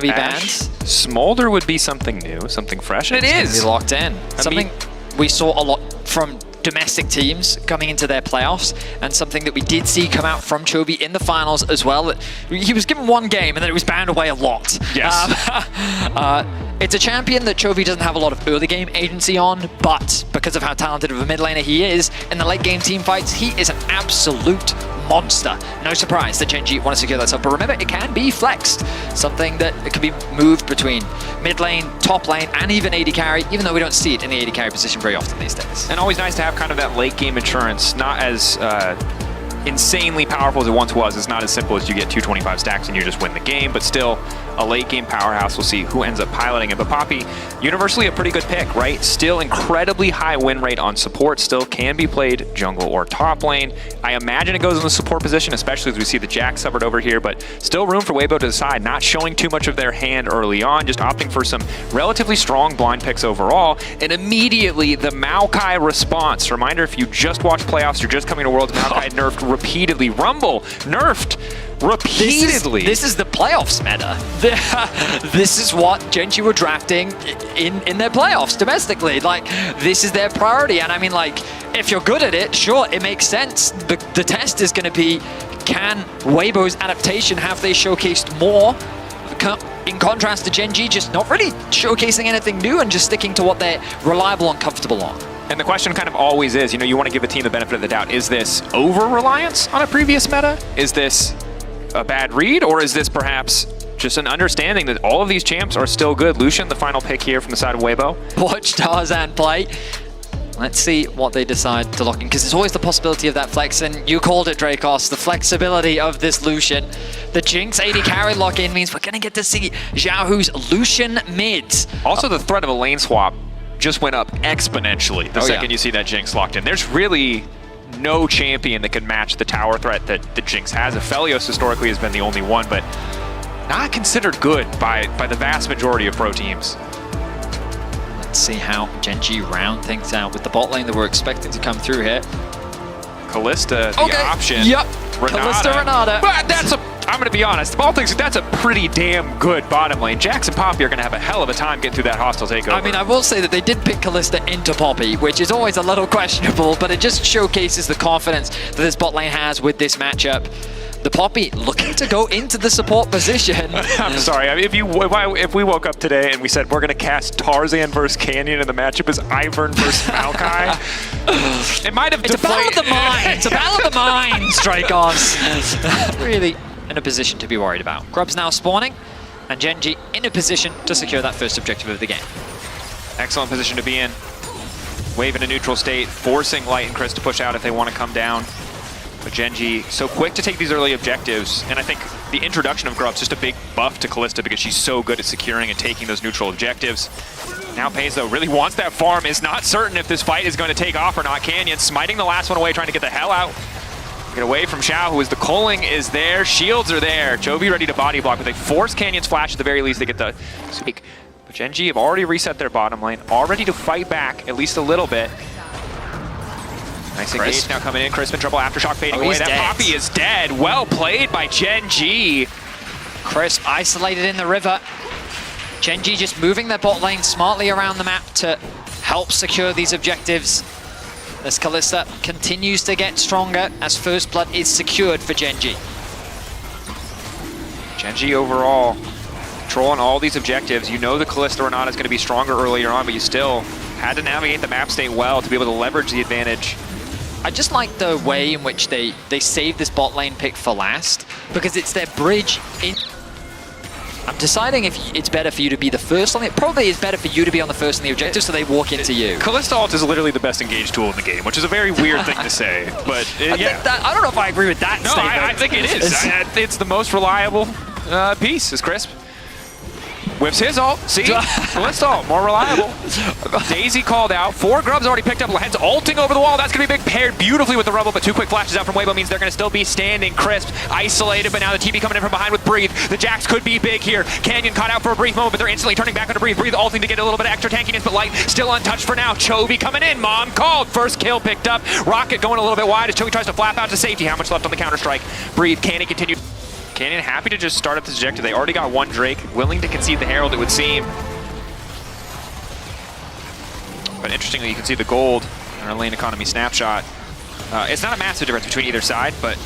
be banned. Smolder would be something new, something fresh, and it is. Be locked in. Something we saw a lot from domestic teams coming into their playoffs, and something that we did see come out from Chovy in the finals as well. He was given one game and then it was banned away a lot. Yes. It's a champion that Chovy doesn't have a lot of early game agency on, but because of how talented of a mid laner he is, in the late game team fights, he is an absolute monster. No surprise that Gen.G want to secure that stuff, but remember, it can be flexed. Something that it can be moved between mid lane, top lane, and even AD carry, even though we don't see it in the AD carry position very often these days. And always nice to have kind of that late game insurance, not as insanely powerful as it once was. It's not as simple as you get 225 stacks and you just win the game, but still a late game powerhouse. We'll see who ends up piloting it. But Poppy, universally a pretty good pick, right? Still incredibly high win rate on support, still can be played jungle or top lane. I imagine it goes in the support position, especially as we see the Jack suffered over here, but still room for Weibo to decide, not showing too much of their hand early on, just opting for some relatively strong blind picks overall. And immediately the Maokai response. Reminder, if you just watched playoffs, you're just coming to Worlds, Maokai nerfed repeatedly. Rumble nerfed repeatedly. This is the playoffs meta. This is what Gen.G were drafting in their playoffs domestically. Like, this is their priority. And I mean, like, if you're good at it, sure, it makes sense. The test is going to be, can Weibo's adaptation, have they showcased more? In contrast to Gen.G just not really showcasing anything new and just sticking to what they're reliable and comfortable on. And the question kind of always is, you want to give a team the benefit of the doubt. Is this over-reliance on a previous meta? Is this a bad read? Or is this perhaps just an understanding that all of these champs are still good? Lucian, the final pick here from the side of Weibo. Watch Tarzan play. Let's see what they decide to lock in, because there's always the possibility of that flex, and you called it, Drakos, the flexibility of this Lucian. The Jinx AD carry lock-in means we're going to get to see Xiaohu's Lucian mids. Also, the threat of a lane swap just went up exponentially the second you see that Jinx locked in. There's really no champion that can match the tower threat that the Jinx has. Aphelios historically has been the only one, but not considered good by the vast majority of pro teams. Let's see how Gen.G round things out with the bot lane that we're expecting to come through here. Kalista, the option. Yep. Renata. Kalista, Renata. But I'm going to be honest, of all things, that's a pretty damn good bottom lane. Jax and Poppy are going to have a hell of a time getting through that hostile takeover. I mean, I will say that they did pick Kalista into Poppy, which is always a little questionable, but it just showcases the confidence that this bot lane has with this matchup. The Poppy looking to go into the support position. I'm sorry, I mean, if we woke up today and we said we're going to cast Tarzan versus Canyon and the matchup is Ivern versus Maokai, it might have It's a battle of the minds. It's a battle of the minds, Drakos. Really in a position to be worried about. Grub's now spawning, and Gen.G in a position to secure that first objective of the game. Excellent position to be in. Wave in a neutral state, forcing Light and Chris to push out if they want to come down. But Gen.G so quick to take these early objectives, and I think the introduction of Grub's just a big buff to Kalista because she's so good at securing and taking those neutral objectives. Now Peyz, though, really wants that farm, is not certain if this fight is going to take off or not. Canyon smiting the last one away, trying to get the hell out. Get away from Xiaohu as the culling is there, shields are there. Chovy ready to body block, but they force Canyon's flash at the very least. They get the speak. But Gen.G have already reset their bottom lane, all ready to fight back at least a little bit. Nice engage now coming in. Crisp in trouble. Aftershock fading away. That Poppy is dead. Well played by Gen.G. Crisp isolated in the river. Gen.G just moving their bot lane smartly around the map to help secure these objectives. As Kalista continues to get stronger as first blood is secured for Gen.G. Gen.G overall controlling all these objectives. You know the Kalista Renata is going to be stronger earlier on, but you still had to navigate the map state well to be able to leverage the advantage. I just like the way in which they save this bot lane pick for last, because it's their bridge in. I'm deciding if it's better for you to be the first on it. Probably it's better for you to be on the first on the objective so they walk into you. Kalista ult is literally the best engaged tool in the game, which is a very weird thing to say, but yeah. I don't know if I agree with that statement. I think it is. It's the most reliable piece, is Crisp. Whips his ult. See? Kalista ult, more reliable. Daisy called out. 4 Grubs already picked up. Lehends ulting over the wall. That's going to be big, paired beautifully with the Rumble, but 2 quick flashes out from Weibo means they're going to still be standing. Crisp, isolated, but now the TP coming in from behind with Breathe. The Jax could be big here. Canyon caught out for a brief moment, but they're instantly turning back onto Breathe. Breathe ulting to get a little bit of extra tankiness, but Light still untouched for now. Chovy coming in. Mom called. First kill picked up. Rocket going a little bit wide as Chovy tries to flap out to safety. How much left on the Counter-Strike? Breathe, can he continue? Canyon happy to just start up this objective. They already got one Drake, willing to concede the Herald, it would seem. But interestingly, you can see the gold in our lane economy snapshot. It's not a massive difference between either side, but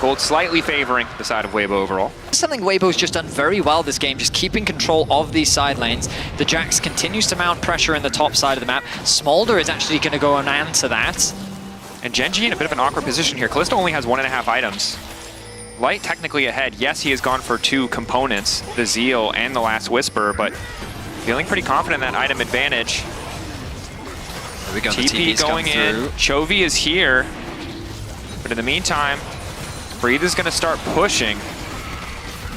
gold slightly favoring the side of Weibo overall. Something Weibo's just done very well this game, just keeping control of these side lanes. The Jax continues to mount pressure in the top side of the map. Smolder is actually going to go and answer that. And Gen.G in a bit of an awkward position here. Kalista only has 1.5 items. Light technically ahead. Yes, he has gone for 2 components, the Zeal and the Last Whisper, but feeling pretty confident in that item advantage. We got TP going in. Chovy is here. But in the meantime, Breathe is going to start pushing.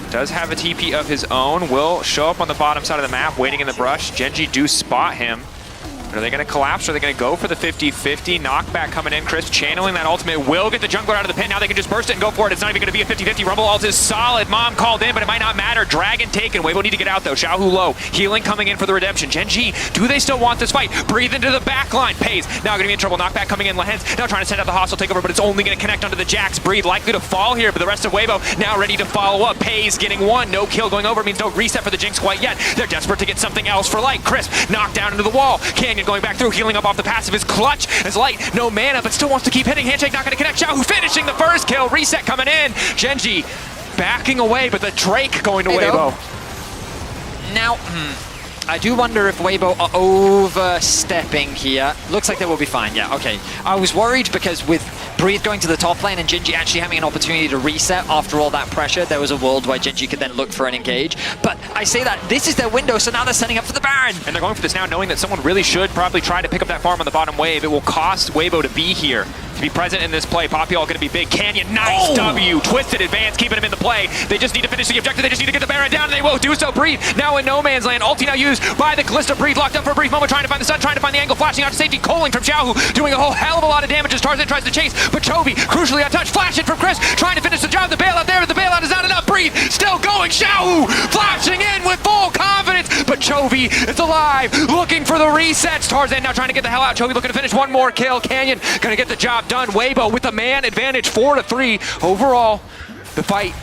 Does have a TP of his own. Will show up on the bottom side of the map, waiting in the brush. Gen.G do spot him. Are they going to collapse? Or are they going to go for the 50-50? Knockback coming in. Chris channeling that ultimate. Will get the jungler out of the pit. Now they can just burst it and go for it. It's not even going to be a 50-50. Rumble ult is solid. Mom called in, but it might not matter. Dragon taken. Weibo need to get out, though. Xiaohu low. Healing coming in for the redemption. Gen.G, do they still want this fight? Breathe into the back line. Peyz now going to be in trouble. Knockback coming in. Lehends now trying to send out the hostile takeover, but it's only going to connect onto the Jax. Breathe likely to fall here, but the rest of Weibo now ready to follow up. Peyz getting one. No kill going over means no reset for the Jinx quite yet. They're desperate to get something else for Light. Crisp knocked down into the wall. Canyon going back through, healing up off the passive is clutch as Light, no mana, but still wants to keep hitting. Handshake not going to connect. Xiaohu finishing the first kill. Reset coming in. Gen.G backing away, but the Drake going to Weibo. Now, I do wonder if Weibo are overstepping here. Looks like they will be fine, yeah, okay. I was worried because with Breathe going to the top lane and Gen.G actually having an opportunity to reset after all that pressure, there was a world where Gen.G could then look for an engage. But I say that this is their window, so now they're setting up for the Baron. And they're going for this now, knowing that someone really should probably try to pick up that farm on the bottom wave. It will cost Weibo to be here, to be present in this play. Poppy all going to be big. Canyon, nice W. Twisted advance, keeping him in the play. They just need to finish the objective. They just need to get the Baron down, and they will do so. Breathe now in no man's land. Ulti now used by the Kalista. Breathe locked up for a brief moment, trying to find the sun, trying to find the angle, flashing out to safety. Calling from Xiaohu, doing a whole hell of a lot of damage as Tarzan tries to chase, but Chovy, crucially untouched, flashing from Chris, trying to finish the job. The bailout there, but the bailout is not enough. Breathe still going. Xiaohu flashing in with full confidence, but Chovy is alive, looking for the resets. Tarzan now trying to get the hell out. Chovy looking to finish one more kill. Canyon gonna get the job done. Weibo with the man advantage, 4-3 overall. The fight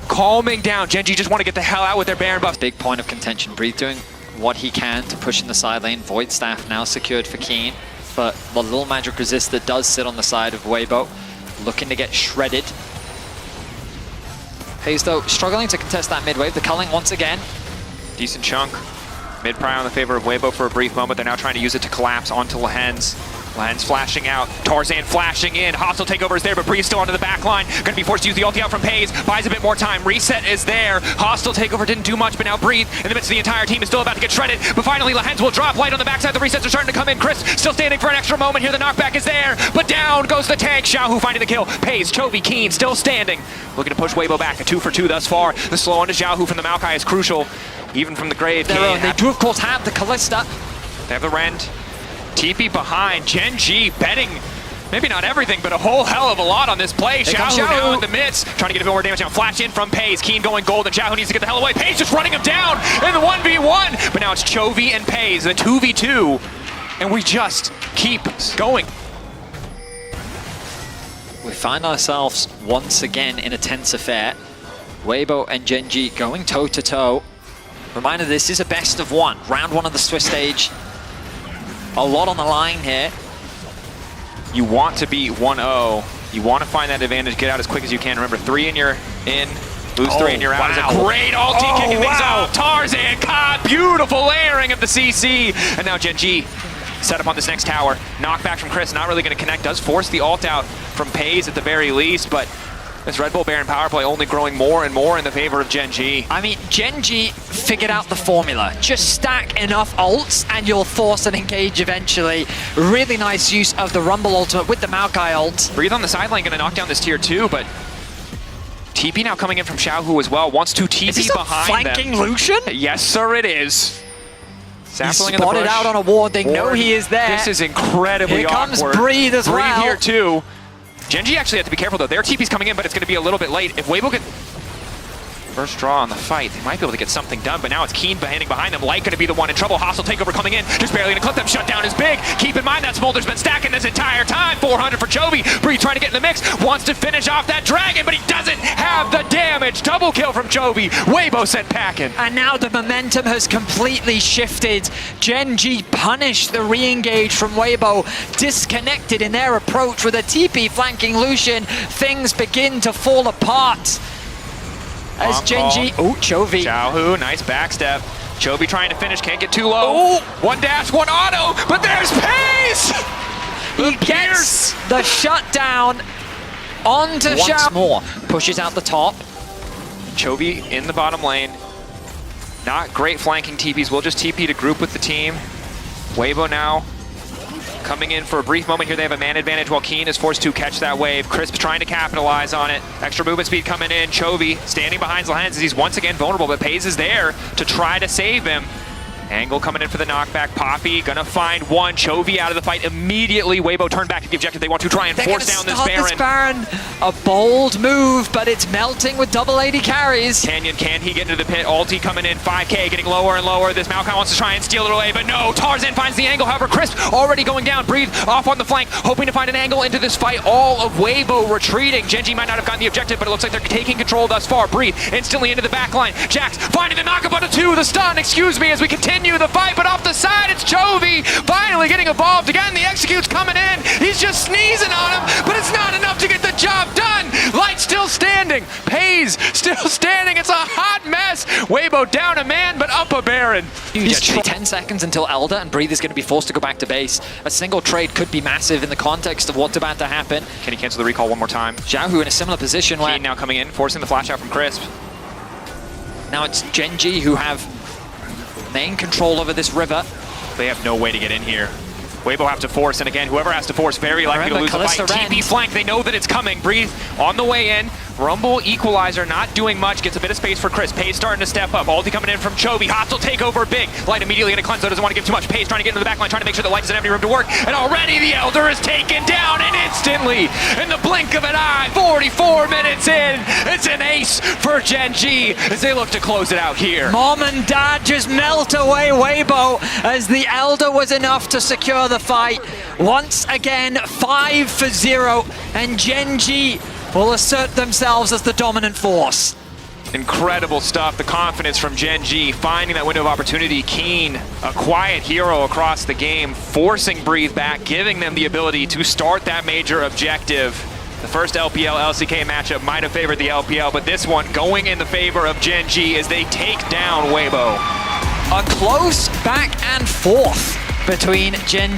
calming down. Gen.G just want to get the hell out with their Baron buffs. Big point of contention. Breathe doing what he can to push in the side lane. Void Staff now secured for Kiin, but the little magic resist that does sit on the side of Weibo, looking to get shredded. Peyz though struggling to contest that mid wave. The culling once again. Decent chunk. Mid pry on the favor of Weibo for a brief moment. They're now trying to use it to collapse onto Lehends. Lehends flashing out. Tarzan flashing in. Hostile takeover is there, but Breeze still onto the back line. Gonna be forced to use the ulti out from Peyz. Buys a bit more time. Reset is there. Hostile takeover didn't do much, but now Breathe in the midst of the entire team is still about to get shredded. But finally, Lehends will drop. Light on the backside. The resets are starting to come in. Chris still standing for an extra moment here. The knockback is there, but down goes the tank. Xiaohu finding the kill. Peyz, Chovy, Kiin still standing. Looking to push Weibo back. A 2-for-2 thus far. The slow on to Xiaohu from the Maokai is crucial. Even from the grave. They do, of course, have the Kalista. They have the Rend. TP behind. Gen.G betting, maybe not everything, but a whole hell of a lot on this play. Xiaohu now in the midst, trying to get a bit more damage down. Flash in from Peyz. Kiin going gold, and Xiaohu needs to get the hell away. Peyz just running him down in the 1v1. But now it's Chovy and Peyz, the 2v2. And we just keep going. We find ourselves once again in a tense affair. Weibo and Gen.G going toe-to-toe. Reminder, this is a best of one. Round one of the Swiss stage. A lot on the line here. You want to beat 1-0. You want to find that advantage, get out as quick as you can. Remember, 3 and you're in, lose 3 and you're out. Is a great ulti kicking things off. Tarzan caught, beautiful layering of the CC. And now Gen.G set up on this next tower. Knockback from Chris, not really going to connect. Does force the ult out from Peyz at the very least, but this Red Bull Baron power play only growing more and more in the favor of Gen.G. I mean, Gen.G figured out the formula. Just stack enough ults and you'll force an engage eventually. Really nice use of the Rumble ultimate with the Maokai ult. Breathe on the sideline, gonna knock down this tier 2, but TP now coming in from Xiaohu as well. Wants to TP is this behind them. Flanking Lucian? Yes, sir, it is. Sapling spotted out on a ward. They know he is there. This is incredibly awkward. Here comes Breathe as well. Breathe here too. Gen.G actually have to be careful though. Their TP's coming in, but it's going to be a little bit late. If Weibo First draw on the fight. They might be able to get something done, but now it's Kiin standing behind them. Light going to be the one in trouble. Hostile takeover coming in. Just barely going to clip them. Shutdown is big. Keep in mind that Smolder's been stacking this entire time. 400 for Chovy. Bree trying to get in the mix. Wants to finish off that dragon, but he doesn't have the damage. Double kill from Chovy. Weibo sent packing. And now the momentum has completely shifted. Gen.G punished the re-engage from Weibo, disconnected in their approach with a TP flanking Lucian. Things begin to fall apart. As Gen.G, oh, Chovy. Xiaohu, nice backstep. Chovy trying to finish, can't get too low. One dash, one auto, but there's Peyz! He gets the shutdown onto Xiaohu. Once more, pushes out the top. Chovy in the bottom lane. Not great flanking TPs, we'll just TP to group with the team. Weibo now coming in for a brief moment here. They have a man advantage while Kiin is forced to catch that wave. Crisp trying to capitalize on it. Extra movement speed coming in. Chovy standing behind Lehends as he's once again vulnerable, but Peyz is there to try to save him. Angle coming in for the knockback. Poppy gonna find one. Chovy out of the fight immediately. Weibo turned back to the objective. They want to try and force down this Baron. A bold move, but it's melting with double AD carries. Canyon, can he get into the pit? Ulti coming in, 5k, getting lower and lower. This Maokai wants to try and steal it away, but no. Tarzan finds the angle. However, Crisp already going down. Breathe off on the flank, hoping to find an angle into this fight. All of Weibo retreating. Gen.G might not have gotten the objective, but it looks like they're taking control thus far. Breathe instantly into the back line. Jax finding the knock-up onto two, the stun, excuse me, as we continue the fight, but off the side, it's Chovy finally getting involved again. The execute's coming in. He's just sneezing on him, but it's not enough to get the job done. Light still standing. Peyz still standing. It's a hot mess. Weibo down a man, but up a Baron. He's 10 seconds until Elder, and Breathe is going to be forced to go back to base. A single trade could be massive in the context of what's about to happen. Can he cancel the recall one more time? Xiaohu in a similar position where... Kiin now coming in, forcing the flash out from Crisp. Now it's Gen.G who have main control over this river. They have no way to get in here. Weibo have to force, and again, whoever has to force, very likely to lose the fight. TP flank, they know that it's coming. Breathe on the way in. Rumble Equalizer not doing much, gets a bit of space for Chris. Peyz starting to step up. Ulti coming in from Chovy. Hostile takeover big. Light immediately going to cleanse, though doesn't want to give too much. Peyz trying to get into the back line, trying to make sure that Light doesn't have any room to work. And already the Elder is taken down, and instantly, in the blink of an eye, 44 minutes in, it's an ace for Gen.G as they look to close it out here. Mom and Dad just melt away Weibo as the Elder was enough to secure the fight. Once again, 5-0, and Gen.G will assert themselves as the dominant force. Incredible stuff, the confidence from Gen.G, finding that window of opportunity. Kiin, a quiet hero across the game, forcing Breathe back, giving them the ability to start that major objective. The first LPL LCK matchup might have favored the LPL, but this one going in the favor of Gen.G as they take down Weibo. A close back and forth between Gen.G